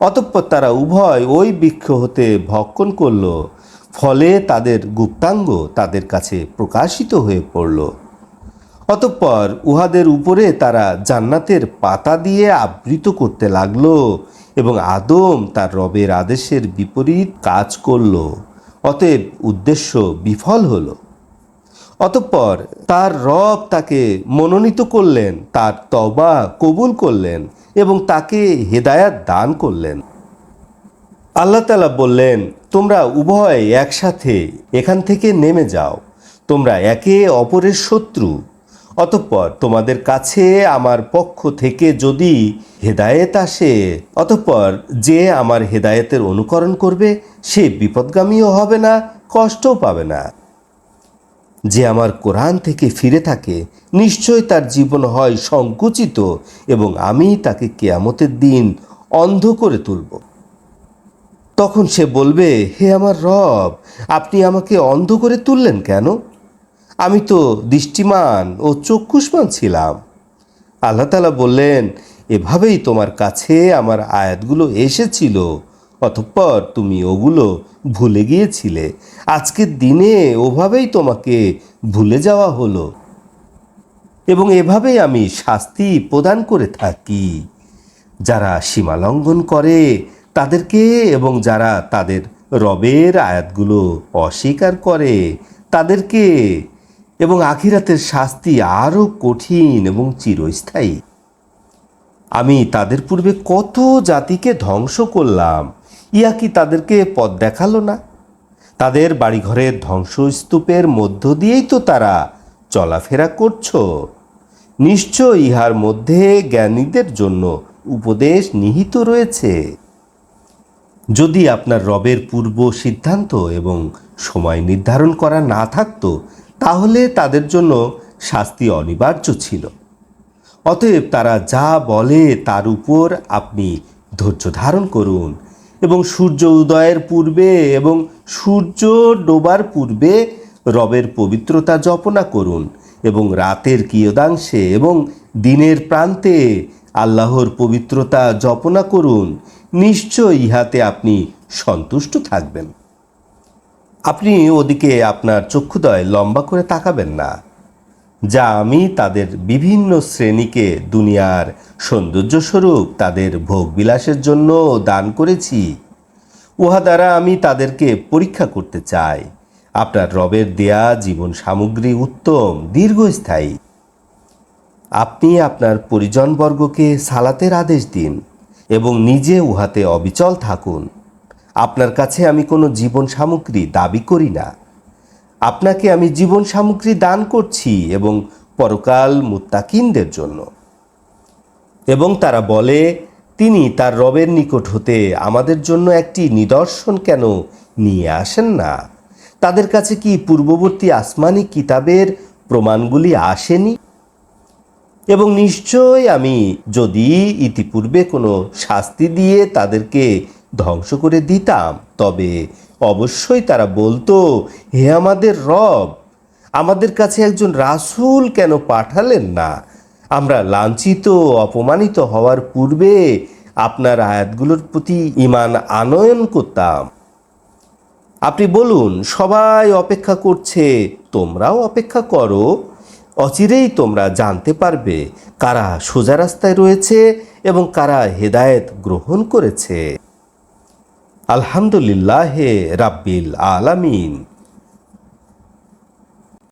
অতঃপর তারা উভয় ওই বৃক্ষ হতে ভক্ষণ করল, ফলে তাদের গুপ্তাঙ্গ তাদের কাছে প্রকাশিত হয়ে পড়ল। অতঃপর উহাদের উপরে তারা জান্নাতের পাতা দিয়ে আবৃত করতে লাগলো এবং আদম তার রবের আদেশের বিপরীত কাজ করল, অতএব উদ্দেশ্য বিফল হলো। অতঃপর তার রব তাকে মনোনীত করলেন, তার তওবা কবুল করলেন এবং তাকে হেদায়াত দান করলেন। আল্লাহ তাআলা বললেন, তোমরা উভয় একসাথে এখান থেকে নেমে যাও, তোমরা একে অপরের শত্রু। অতঃপর তোমাদের কাছে আমার পক্ষ থেকে যদি হেদায়েত আসে, অতঃপর যে আমার হেদায়েতের অনুকরণ করবে সে বিপদগামীও হবে না, কষ্টও পাবে না। যে আমার কোরআন থেকে ফিরে থাকে নিশ্চয় তার জীবন হয় সংকুচিত এবং আমি তাকে কিয়ামতের দিন অন্ধ করে তুলব। তখন সে বলবে, হে আমার রব, আপনি আমাকে অন্ধ করে তুললেন কেন? আমি তো দৃষ্টিমান ও চক্ষুষ্মান ছিলাম। আল্লাহ তাআলা বললেন, এভাবেই তোমার কাছে আমার আয়াতগুলো এসেছিল, অতঃপর তুমি ওগুলো ভুলে গিয়েছিলে। আজকের দিনে ওভাবেই তোমাকে ভুলে যাওয়া হলো এবং এভাবেই আমি শাস্তি প্রদান করে থাকি যারা সীমা লঙ্ঘন করে তাদেরকে, এবং যারা তাদের রবের আয়াতগুলো অস্বীকার করে তাদেরকে, এবং আখিরাতের শাস্তি আরও কঠিন এবং চিরস্থায়ী। আমি তাদের পূর্বে কত জাতিকে ধ্বংস করলাম, ইয়া কি তাদেরকে পথ দেখালো না? তাদের বাড়িঘরের ধ্বংসস্তূপের মধ্য দিয়েই তো তারা চলাফেরা করছো। নিশ্চয় ইহার মধ্যে জ্ঞানীদের জন্য উপদেশ নিহিত রয়েছে। যদি আপনার রবের পূর্ব সিদ্ধান্ত এবং সময় নির্ধারণ করা না থাকতো, তাহলে তাদের জন্য শাস্তি অনিবার্য ছিল। অতএব তারা যা বলে তার উপর আপনি ধৈর্য ধারণ করুন এবং সূর্য উদয়ের পূর্বে এবং সূর্য ডোবার পূর্বে রবের পবিত্রতা জপনা করুন এবং রাতের কিয়দাংশে এবং দিনের প্রান্তে আল্লাহর পবিত্রতা জপনা করুন। নিশ্চয় ইহাতে আপনি সন্তুষ্ট থাকবেন। আপনি ওদিকে আপনার চক্ষুদয় লম্বা করে তাকাবেন না, যা আমি তাদের বিভিন্ন শ্রেণীকে দুনিয়ার সৌন্দর্যস্বরূপ তাদের ভোগবিলাসের জন্য দান করেছি। উহা দ্বারা আমি তাদেরকে পরীক্ষা করতে চাই। আপনার রবের দেয়া জীবন সামগ্রী উত্তম, দীর্ঘস্থায়ী। আপনি আপনার পরিজনবর্গকে সালাতের আদেশ দিন এবং নিজে উহাতে অবিচল থাকুন। আপনার কাছে আমি কোনো জীবন সামগ্রী দাবি করি না। আপনাকে আমি জীবন সামগ্রী দান করছি এবং পরকাল মুত্তাকিনদের জন্য। এবং তারা বলে, তিনি তার রবের নিকট হতে আমাদের জন্য একটি নিদর্শন কেন নিয়ে আসেন না? তাদের কাছে কি পূর্ববর্তী আসমানি কিতাবের প্রমাণগুলি আসেনি? এবং নিশ্চয় আমি যদি ইতিপূর্বে কোনো শাস্তি দিয়ে তাদেরকে ধ্বংস করে দিতাম, তবে অবশ্যই তারা বলতো, হে আমাদের রব, আমাদের কাছে একজন রাসূল কেন পাঠালেন না? আমরা লাঞ্ছিত অপমানিত হওয়ার পূর্বে আপনার আয়াতগুলোর প্রতি ঈমান আনয়ন করতাম। আপনি বলুন, সবাই অপেক্ষা করছে, তোমরাও অপেক্ষা করো। অচিরেই তোমরা জানতে পারবে কারা সোজা রাস্তায় রয়েছে এবং কারা হেদায়েত গ্রহণ করেছে। আলহামদুলিল্লাহ রাব্বিল আলামিন।